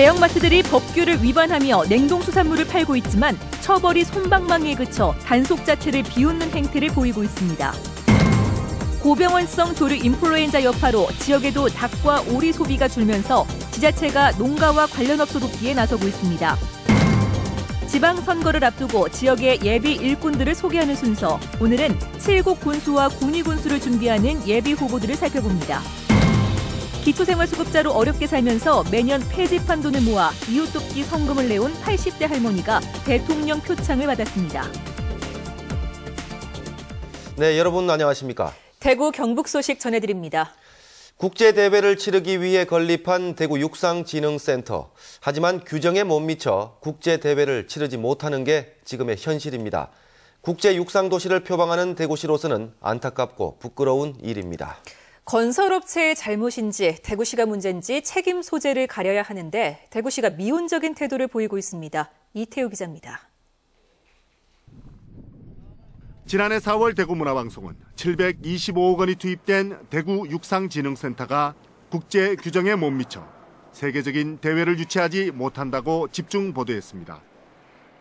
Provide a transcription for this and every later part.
대형마트들이 법규를 위반하며 냉동수산물을 팔고 있지만 처벌이 솜방망이에 그쳐 단속 자체를 비웃는 행태를 보이고 있습니다. 고병원성 조류 인플루엔자 여파로 지역에도 닭과 오리 소비가 줄면서 지자체가 농가와 관련 업소 돕기에 나서고 있습니다. 지방선거를 앞두고 지역의 예비 일꾼들을 소개하는 순서, 오늘은 7국 군수와 군위 군수를 준비하는 예비 후보들을 살펴봅니다. 기초생활수급자로 어렵게 살면서 매년 폐지판 돈을 모아 이웃 돕기 성금을 내온 80대 할머니가 대통령 표창을 받았습니다. 네, 여러분 안녕하십니까? 대구 경북 소식 전해드립니다. 국제대회를 치르기 위해 건립한 대구 육상진흥센터. 하지만 규정에 못 미쳐 국제대회를 치르지 못하는 게 지금의 현실입니다. 국제육상도시를 표방하는 대구시로서는 안타깝고 부끄러운 일입니다. 건설업체의 잘못인지 대구시가 문제인지 책임 소재를 가려야 하는데 대구시가 미온적인 태도를 보이고 있습니다. 이태우 기자입니다. 지난해 4월 대구문화방송은 725억 원이 투입된 대구 육상진흥센터가 국제 규정에 못 미쳐 세계적인 대회를 유치하지 못한다고 집중 보도했습니다.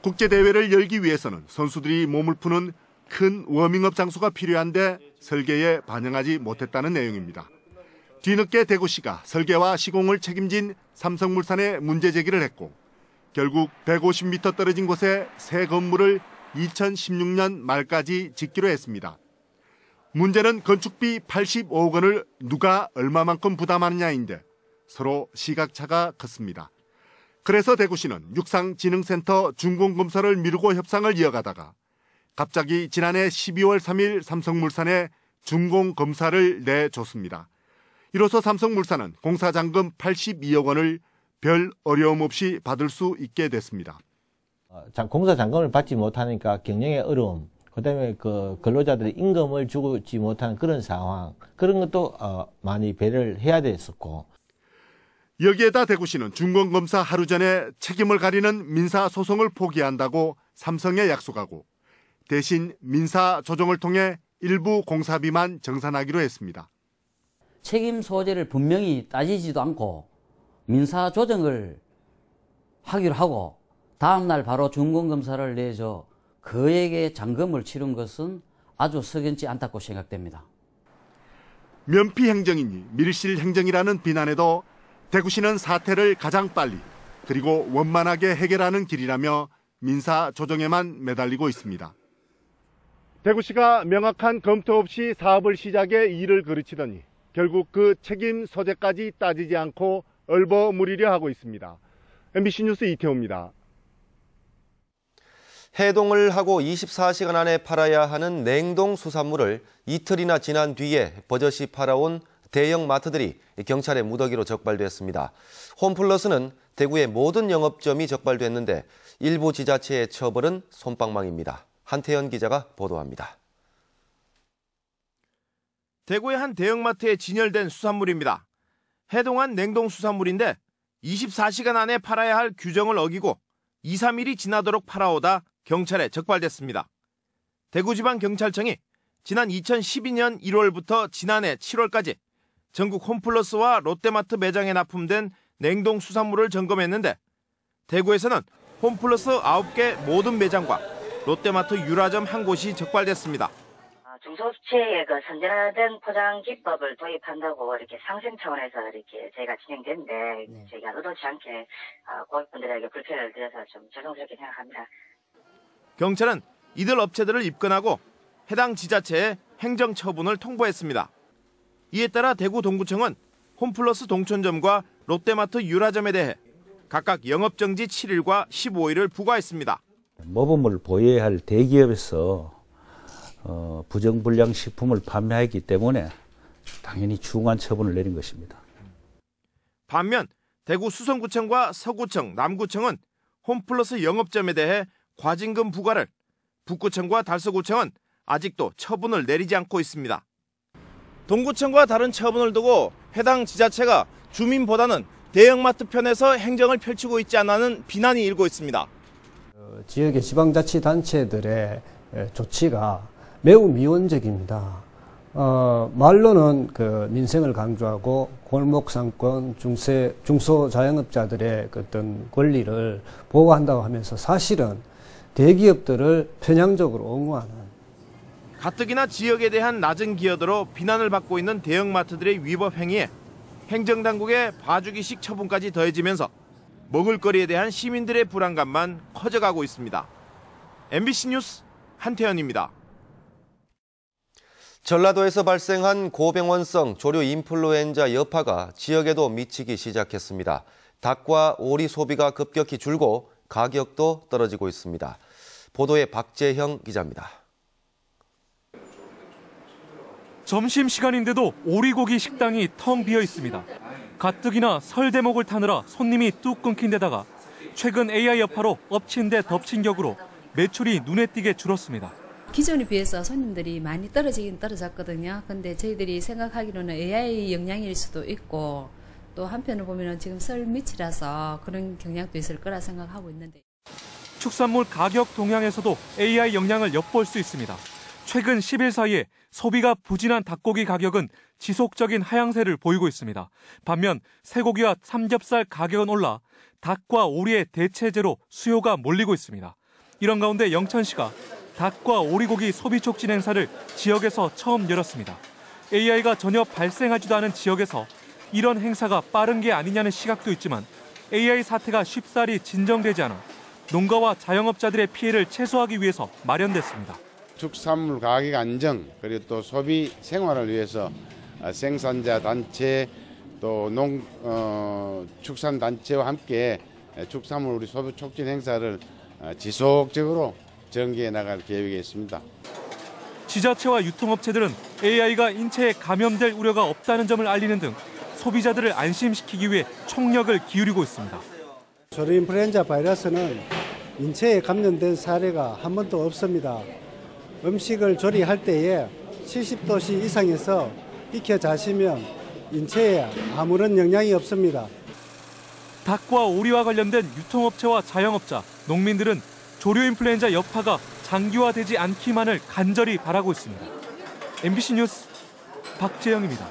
국제대회를 열기 위해서는 선수들이 몸을 푸는 큰 워밍업 장소가 필요한데 설계에 반영하지 못했다는 내용입니다. 뒤늦게 대구시가 설계와 시공을 책임진 삼성물산에 문제 제기를 했고 결국 150m 떨어진 곳에 새 건물을 2016년 말까지 짓기로 했습니다. 문제는 건축비 85억 원을 누가 얼마만큼 부담하느냐인데 서로 시각차가 컸습니다. 그래서 대구시는 육상진흥센터 준공검사를 미루고 협상을 이어가다가 갑자기 지난해 12월 3일 삼성물산에 준공검사를 내줬습니다. 이로써 삼성물산은 공사잔금 82억 원을 별 어려움 없이 받을 수 있게 됐습니다. 공사 잔금을 받지 못하니까 경영의 어려움, 그다음에 근로자들이 임금을 주지 못하는 그런 상황, 그런 것도 많이 배려를 해야 됐었고. 여기에다 대구시는 준공검사 하루 전에 책임을 가리는 민사소송을 포기한다고 삼성에 약속하고 대신 민사조정을 통해 일부 공사비만 정산하기로 했습니다. 책임 소재를 분명히 따지지도 않고 민사조정을 하기로 하고 다음날 바로 준공검사를 내줘 그에게 잔금을 치른 것은 아주 석연치 않다고 생각됩니다. 면피 행정이니 밀실 행정이라는 비난에도 대구시는 사태를 가장 빨리 그리고 원만하게 해결하는 길이라며 민사조정에만 매달리고 있습니다. 대구시가 명확한 검토 없이 사업을 시작해 일을 그르치더니 결국 그 책임 소재까지 따지지 않고 얼버무리려 하고 있습니다. MBC 뉴스 이태호입니다. 해동을 하고 24시간 안에 팔아야 하는 냉동 수산물을 이틀이나 지난 뒤에 버젓이 팔아온 대형 마트들이 경찰의 무더기로 적발됐습니다. 홈플러스는 대구의 모든 영업점이 적발됐는데 일부 지자체의 처벌은 솜방망이입니다. 한태현 기자가 보도합니다. 대구의 한 대형마트에 진열된 수산물입니다. 해동한 냉동 수산물인데 24시간 안에 팔아야 할 규정을 어기고 2, 3일이 지나도록 팔아오다 경찰에 적발됐습니다. 대구지방경찰청이 지난 2012년 1월부터 지난해 7월까지 전국 홈플러스와 롯데마트 매장에 납품된 냉동 수산물을 점검했는데 대구에서는 홈플러스 9개 모든 매장과 롯데마트 유라점 한 곳이 적발됐습니다. 중소업체의 선진화된 포장 기법을 도입한다고 이렇게 상생 차원에서 이렇게 저희가 진행됐는데 저희가 의도치 않게 고객분들에게 불편을 드려서 좀 죄송스럽게 생각합니다. 경찰은 이들 업체들을 입건하고 해당 지자체에 행정처분을 통보했습니다. 이에 따라 대구 동구청은 홈플러스 동촌점과 롯데마트 유라점에 대해 각각 영업정지 7일과 15일을 부과했습니다. 모범을 보여야 할 대기업에서 부정불량 식품을 판매하기 때문에 당연히 중한 처분을 내린 것입니다. 반면 대구 수성구청과 서구청, 남구청은 홈플러스 영업점에 대해 과징금 부과를, 북구청과 달서구청은 아직도 처분을 내리지 않고 있습니다. 동구청과 다른 처분을 두고 해당 지자체가 주민보다는 대형마트 편에서 행정을 펼치고 있지 않다는 비난이 일고 있습니다. 지역의 지방자치단체들의 조치가 매우 미온적입니다. 말로는 민생을 강조하고 골목상권, 중소자영업자들의 어떤 권리를 보호한다고 하면서 사실은 대기업들을 편향적으로 옹호하는 가뜩이나 지역에 대한 낮은 기여도로 비난을 받고 있는 대형마트들의 위법 행위에 행정당국의 봐주기식 처분까지 더해지면서 먹을거리에 대한 시민들의 불안감만 커져가고 있습니다. MBC 뉴스 한태현입니다. 전라도에서 발생한 고병원성 조류 인플루엔자 여파가 지역에도 미치기 시작했습니다. 닭과 오리 소비가 급격히 줄고 가격도 떨어지고 있습니다. 보도에 박재형 기자입니다. 점심시간인데도 오리고기 식당이 텅 비어 있습니다. 가뜩이나 설 대목을 타느라 손님이 뚝 끊긴 데다가 최근 AI 여파로 엎친 데 덮친 격으로 매출이 눈에 띄게 줄었습니다. 기존에 비해서 손님들이 많이 떨어지긴 떨어졌거든요. 근데 저희들이 생각하기로는 AI 영향일 수도 있고 또 한편으로 보면 지금 설 밑이라서 그런 경향도 있을 거라 생각하고 있는데. 축산물 가격 동향에서도 AI 영향을 엿볼 수 있습니다. 최근 10일 사이에 소비가 부진한 닭고기 가격은 지속적인 하향세를 보이고 있습니다. 반면 쇠고기와 삼겹살 가격은 올라 닭과 오리의 대체재로 수요가 몰리고 있습니다. 이런 가운데 영천시가 닭과 오리고기 소비 촉진 행사를 지역에서 처음 열었습니다. AI가 전혀 발생하지도 않은 지역에서 이런 행사가 빠른 게 아니냐는 시각도 있지만 AI 사태가 쉽사리 진정되지 않아 농가와 자영업자들의 피해를 최소화하기 위해서 마련됐습니다. 축산물 가격 안정 그리고 또 소비 생활을 위해서 생산자 단체 또 축산 단체와 함께 축산물 우리 소비 촉진 행사를 지속적으로 전개해 나갈 계획이 있습니다. 지자체와 유통업체들은 AI가 인체에 감염될 우려가 없다는 점을 알리는 등 소비자들을 안심시키기 위해 총력을 기울이고 있습니다. 조류 인플루엔자 바이러스는 인체에 감염된 사례가 한 번도 없습니다. 음식을 조리할 때에 70도씨 이상에서 익혀 자시면 인체에 아무런 영향이 없습니다. 닭과 오리와 관련된 유통업체와 자영업자, 농민들은 조류 인플루엔자 여파가 장기화되지 않기만을 간절히 바라고 있습니다. MBC 뉴스 박재영입니다.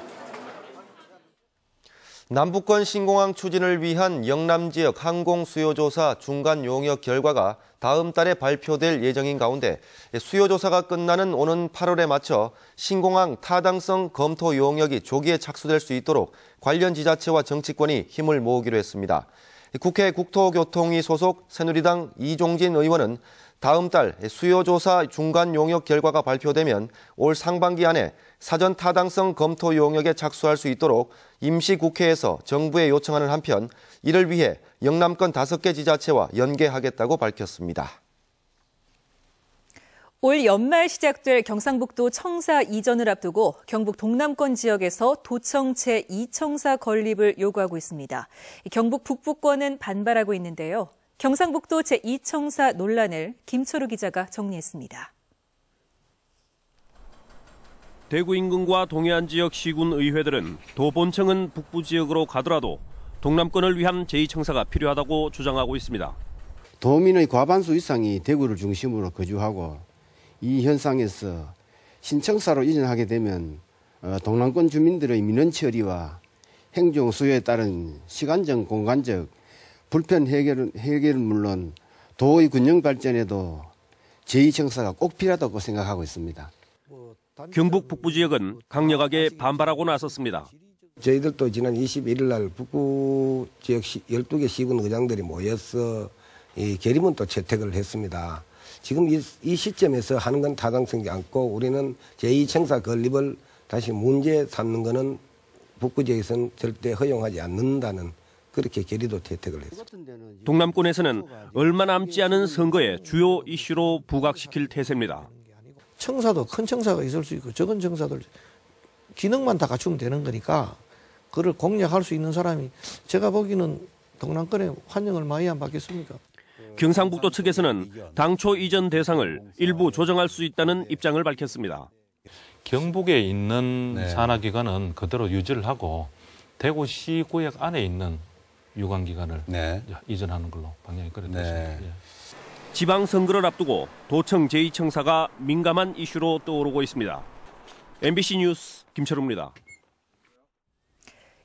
남북권 신공항 추진을 위한 영남 지역 항공 수요조사 중간 용역 결과가 다음 달에 발표될 예정인 가운데 수요조사가 끝나는 오는 8월에 맞춰 신공항 타당성 검토 용역이 조기에 착수될 수 있도록 관련 지자체와 정치권이 힘을 모으기로 했습니다. 국회 국토교통위 소속 새누리당 이종진 의원은 다음 달 수요조사 중간 용역 결과가 발표되면 올 상반기 안에 사전 타당성 검토 용역에 착수할 수 있도록 임시국회에서 정부에 요청하는 한편 이를 위해 영남권 5개 지자체와 연계하겠다고 밝혔습니다. 올 연말 시작될 경상북도 청사 이전을 앞두고 경북 동남권 지역에서 도청 제2청사 건립을 요구하고 있습니다. 경북 북부권은 반발하고 있는데요. 경상북도 제2청사 논란을 김철우 기자가 정리했습니다. 대구 인근과 동해안 지역 시군 의회들은 도본청은 북부 지역으로 가더라도 동남권을 위한 제2청사가 필요하다고 주장하고 있습니다. 도민의 과반수 이상이 대구를 중심으로 거주하고 이 현상에서 신청사로 이전하게 되면 동남권 주민들의 민원 처리와 행정 수요에 따른 시간적, 공간적 불편 해결은 물론 도의 균형 발전에도 제2청사가 꼭 필요하다고 생각하고 있습니다. 경북 북부 지역은 강력하게 반발하고 나섰습니다. 저희들도 지난 21일 날 북부 지역 12개 시군 의장들이 모여서 이 결의문 또 채택을 했습니다. 지금 이 시점에서 하는 건 타당성이 않고 우리는 제2청사 건립을 다시 문제 삼는 것은 북부 지역에서는 절대 허용하지 않는다는 그렇게 결의도 채택을 했습니다. 동남권에서는 얼마 남지 않은 선거에 주요 이슈로 부각시킬 태세입니다. 청사도 큰 청사가 있을 수 있고 적은 청사들 기능만 다 갖추면 되는 거니까 그걸 공략할 수 있는 사람이 제가 보기에는 동남권에 환영을 많이 안 받겠습니까? 경상북도 측에서는 당초 이전 대상을 일부 조정할 수 있다는 입장을 밝혔습니다. 경북에 있는 산하기관은 그대로 유지를 하고 대구시 구역 안에 있는 유관기관을 이전하는 걸로 방향이 그려졌습니다. 지방선거를 앞두고 도청 제2청사가 민감한 이슈로 떠오르고 있습니다. MBC 뉴스 김철우입니다.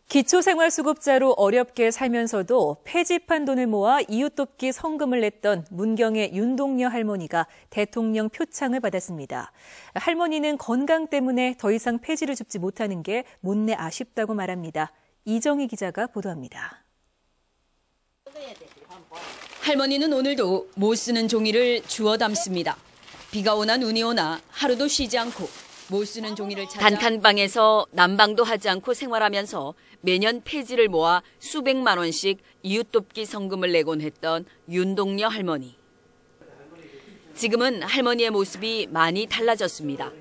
기초생활수급자로 어렵게 살면서도 폐지판 돈을 모아 이웃 돕기 성금을 냈던 문경의 윤동여 할머니가 대통령 표창을 받았습니다. 할머니는 건강 때문에 더 이상 폐지를 줍지 못하는 게 못내 아쉽다고 말합니다. 이정희 기자가 보도합니다. 할머니는 오늘도 못 쓰는 종이를 주워 담습니다. 비가 오나 눈이 오나 하루도 쉬지 않고 못 쓰는 종이를 찾아 단칸방에서 난방도 하지 않고 생활하면서 매년 폐지를 모아 수백만 원씩 이웃 돕기 성금을 내곤 했던 윤동여 할머니. 지금은 할머니의 모습이 많이 달라졌습니다.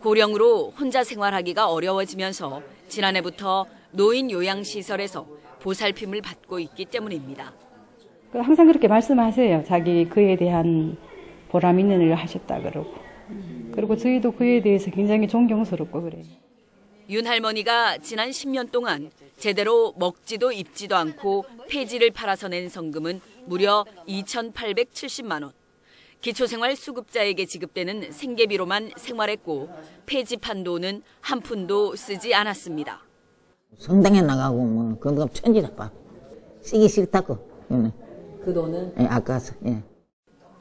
고령으로 혼자 생활하기가 어려워지면서 지난해부터 노인 요양시설에서 보살핌을 받고 있기 때문입니다. 항상 그렇게 말씀하세요. 자기 그에 대한 보람 있는 일을 하셨다 그러고. 그리고 저희도 그에 대해서 굉장히 존경스럽고 그래요. 윤 할머니가 지난 10년 동안 제대로 먹지도 입지도 않고 폐지를 팔아서 낸 성금은 무려 2,870만 원. 기초생활 수급자에게 지급되는 생계비로만 생활했고 폐지판 돈은 한 푼도 쓰지 않았습니다. 성당에 나가고 뭐 그건 천지다 봐. 쓰기 싫다고. 그 돈은? 예, 아까워서. 예.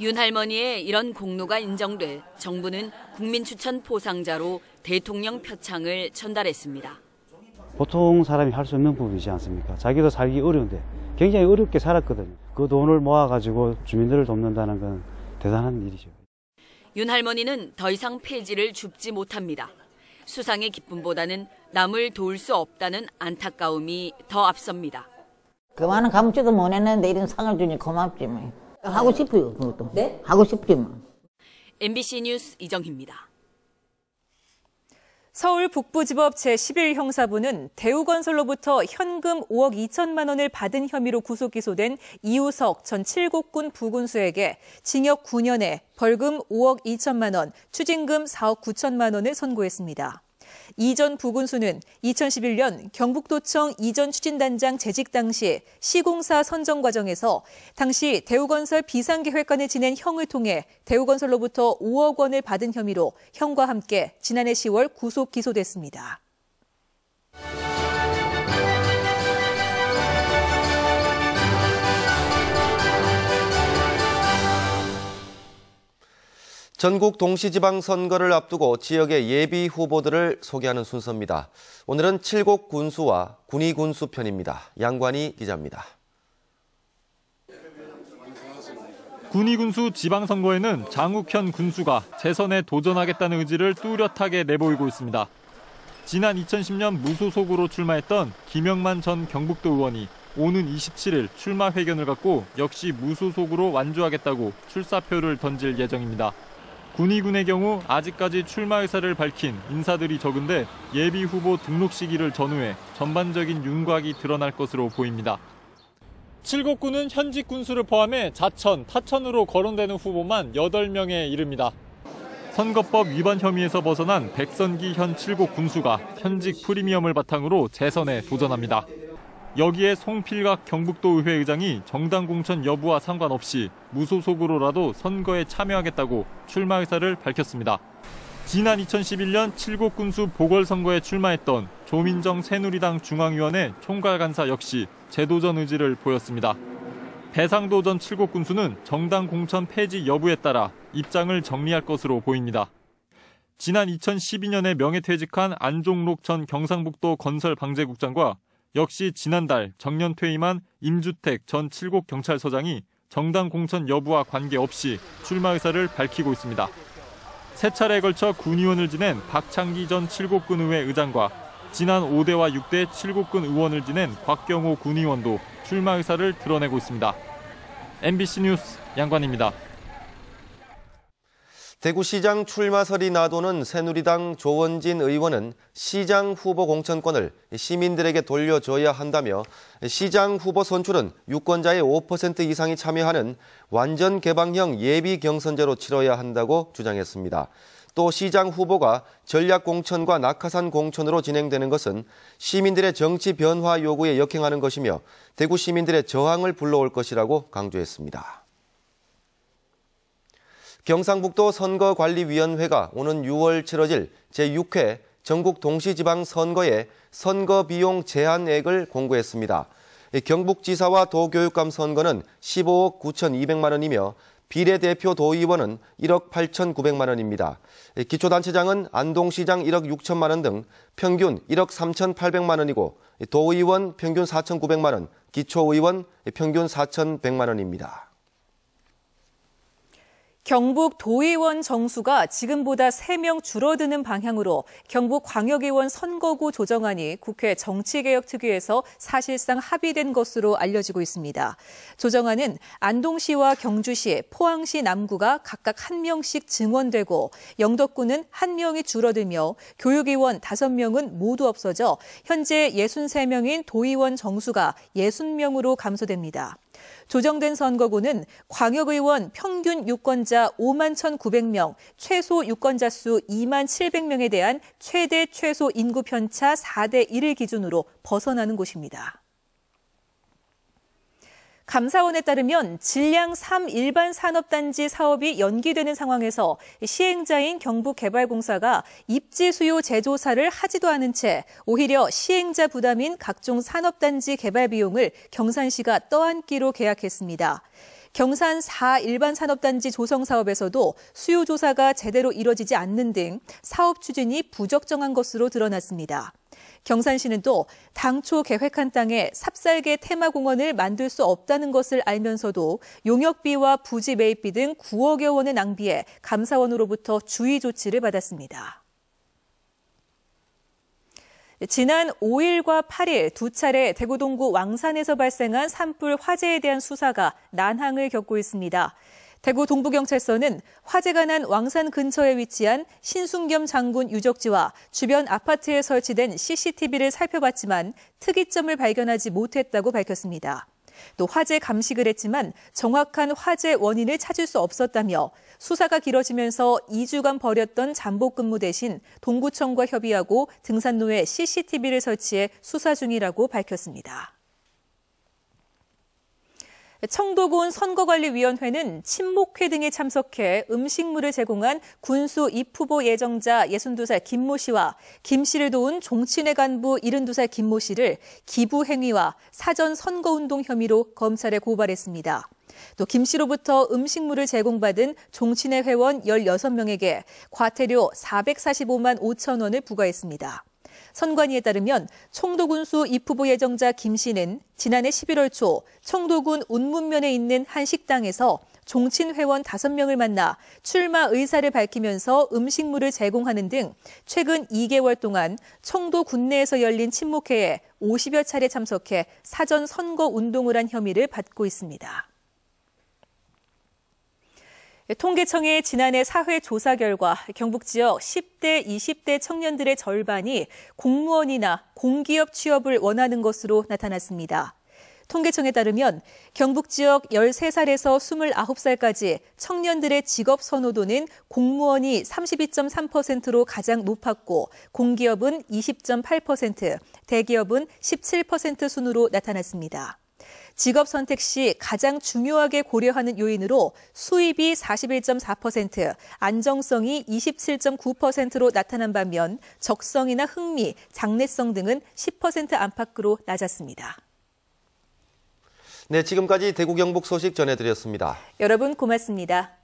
윤 할머니의 이런 공로가 인정돼 정부는 국민추천 포상자로 대통령 표창을 전달했습니다. 보통 사람이 할 수 없는 부분이지 않습니까? 자기도 살기 어려운데 굉장히 어렵게 살았거든요. 그 돈을 모아가지고 주민들을 돕는다는 건 대단한 일이죠. 윤 할머니는 더 이상 폐지를 줍지 못합니다. 수상의 기쁨보다는 남을 도울 수 없다는 안타까움이 더 앞섭니다. 그만은 감지도 못했는데 이런 상을 주니 고맙지 뭐. 하고 싶어요, 그것도. 네? 하고 싶지 뭐. MBC 뉴스 이정희입니다. 서울 북부지법 제11형사부는 대우건설로부터 현금 5억 2천만 원을 받은 혐의로 구속 기소된 이우석 전 칠곡군 부군수에게 징역 9년에 벌금 5억 2천만 원, 추징금 4억 9천만 원을 선고했습니다. 이 전 부군수는 2011년 경북도청 이전 추진단장 재직 당시 시공사 선정 과정에서 당시 대우건설 비상계획관을 지낸 형을 통해 대우건설로부터 5억 원을 받은 혐의로 형과 함께 지난해 10월 구속 기소됐습니다. 전국 동시지방선거를 앞두고 지역의 예비 후보들을 소개하는 순서입니다. 오늘은 칠곡 군수와 군위 군수 편입니다. 양관희 기자입니다. 군위 군수 지방선거에는 장욱현 군수가 재선에 도전하겠다는 의지를 뚜렷하게 내보이고 있습니다. 지난 2010년 무소속으로 출마했던 김영만 전 경북도 의원이 오는 27일 출마 회견을 갖고 역시 무소속으로 완주하겠다고 출사표를 던질 예정입니다. 군위군의 경우 아직까지 출마 의사를 밝힌 인사들이 적은데 예비 후보 등록 시기를 전후해 전반적인 윤곽이 드러날 것으로 보입니다. 칠곡군은 현직 군수를 포함해 자천, 타천으로 거론되는 후보만 8명에 이릅니다. 선거법 위반 혐의에서 벗어난 백선기 현 칠곡 군수가 현직 프리미엄을 바탕으로 재선에 도전합니다. 여기에 송필각 경북도의회 의장이 정당 공천 여부와 상관없이 무소속으로라도 선거에 참여하겠다고 출마 의사를 밝혔습니다. 지난 2011년 칠곡 군수 보궐선거에 출마했던 조민정 새누리당 중앙위원회 총괄간사 역시 재도전 의지를 보였습니다. 배상도 전 칠곡 군수는 정당 공천 폐지 여부에 따라 입장을 정리할 것으로 보입니다. 지난 2012년에 명예퇴직한 안종록 전 경상북도 건설방재국장과 역시 지난달 정년 퇴임한 임주택 전 칠곡 경찰서장이 정당 공천 여부와 관계없이 출마 의사를 밝히고 있습니다. 세 차례에 걸쳐 군의원을 지낸 박창기 전 칠곡군 의회 의장과 지난 5대와 6대 칠곡군 의원을 지낸 곽경호 군의원도 출마 의사를 드러내고 있습니다. MBC 뉴스 양관입니다. 대구시장 출마설이 나도는 새누리당 조원진 의원은 시장 후보 공천권을 시민들에게 돌려줘야 한다며 시장 후보 선출은 유권자의 5% 이상이 참여하는 완전 개방형 예비 경선제로 치러야 한다고 주장했습니다. 또 시장 후보가 전략 공천과 낙하산 공천으로 진행되는 것은 시민들의 정치 변화 요구에 역행하는 것이며 대구 시민들의 저항을 불러올 것이라고 강조했습니다. 경상북도 선거관리위원회가 오는 6월 치러질 제6회 전국 동시지방선거에 선거 비용 제한액을 공고했습니다. 경북지사와 도교육감 선거는 15억 9,200만 원이며 비례대표 도의원은 1억 8,900만 원입니다. 기초단체장은 안동시장 1억 6천만 원 등 평균 1억 3,800만 원이고 도의원 평균 4,900만 원, 기초의원 평균 4,100만 원입니다. 경북 도의원 정수가 지금보다 3명 줄어드는 방향으로 경북광역의원 선거구 조정안이 국회 정치개혁특위에서 사실상 합의된 것으로 알려지고 있습니다. 조정안은 안동시와 경주시, 포항시 남구가 각각 1명씩 증원되고 영덕구는 1명이 줄어들며 교육의원 5명은 모두 없어져 현재 63명인 도의원 정수가 60명으로 감소됩니다. 조정된 선거구는 광역의원 평균 유권자 5만 1,900명, 최소 유권자 수 2만 700명에 대한 최대 최소 인구 편차 4대 1을 기준으로 벗어나는 곳입니다. 감사원에 따르면 질량 3 일반 산업단지 사업이 연기되는 상황에서 시행자인 경북개발공사가 입지 수요 재조사를 하지도 않은 채 오히려 시행자 부담인 각종 산업단지 개발 비용을 경산시가 떠안기로 계약했습니다. 경산 4 일반 산업단지 조성 사업에서도 수요 조사가 제대로 이뤄지지 않는 등 사업 추진이 부적정한 것으로 드러났습니다. 경산시는 또 당초 계획한 땅에 삽살개 테마공원을 만들 수 없다는 것을 알면서도 용역비와 부지 매입비 등 9억여 원을 낭비해 감사원으로부터 주의 조치를 받았습니다. 지난 5일과 8일 두 차례 대구 동구 왕산에서 발생한 산불 화재에 대한 수사가 난항을 겪고 있습니다. 대구 동부경찰서는 화재가 난 왕산 근처에 위치한 신순겸 장군 유적지와 주변 아파트에 설치된 CCTV를 살펴봤지만 특이점을 발견하지 못했다고 밝혔습니다. 또 화재 감식을 했지만 정확한 화재 원인을 찾을 수 없었다며 수사가 길어지면서 2주간 벌였던 잠복 근무 대신 동구청과 협의하고 등산로에 CCTV를 설치해 수사 중이라고 밝혔습니다. 청도군 선거관리위원회는 친목회 등에 참석해 음식물을 제공한 군수 입후보 예정자 62살 김모 씨와 김 씨를 도운 종친회 간부 72살 김모 씨를 기부 행위와 사전 선거운동 혐의로 검찰에 고발했습니다. 또 김 씨로부터 음식물을 제공받은 종친회 회원 16명에게 과태료 445만 5천 원을 부과했습니다. 선관위에 따르면 청도군수 입후보 예정자 김 씨는 지난해 11월 초 청도군 운문면에 있는 한 식당에서 종친 회원 5명을 만나 출마 의사를 밝히면서 음식물을 제공하는 등 최근 2개월 동안 청도 군내에서 열린 친목회에 50여 차례 참석해 사전 선거 운동을 한 혐의를 받고 있습니다. 통계청의 지난해 사회 조사 결과 경북 지역 10대, 20대 청년들의 절반이 공무원이나 공기업 취업을 원하는 것으로 나타났습니다. 통계청에 따르면 경북 지역 13살에서 29살까지 청년들의 직업 선호도는 공무원이 32.3%로 가장 높았고 공기업은 20.8%, 대기업은 17% 순으로 나타났습니다. 직업 선택 시 가장 중요하게 고려하는 요인으로 수입이 41.4%, 안정성이 27.9%로 나타난 반면 적성이나 흥미, 장래성 등은 10% 안팎으로 낮았습니다. 네, 지금까지 대구 경북 소식 전해드렸습니다. 여러분 고맙습니다.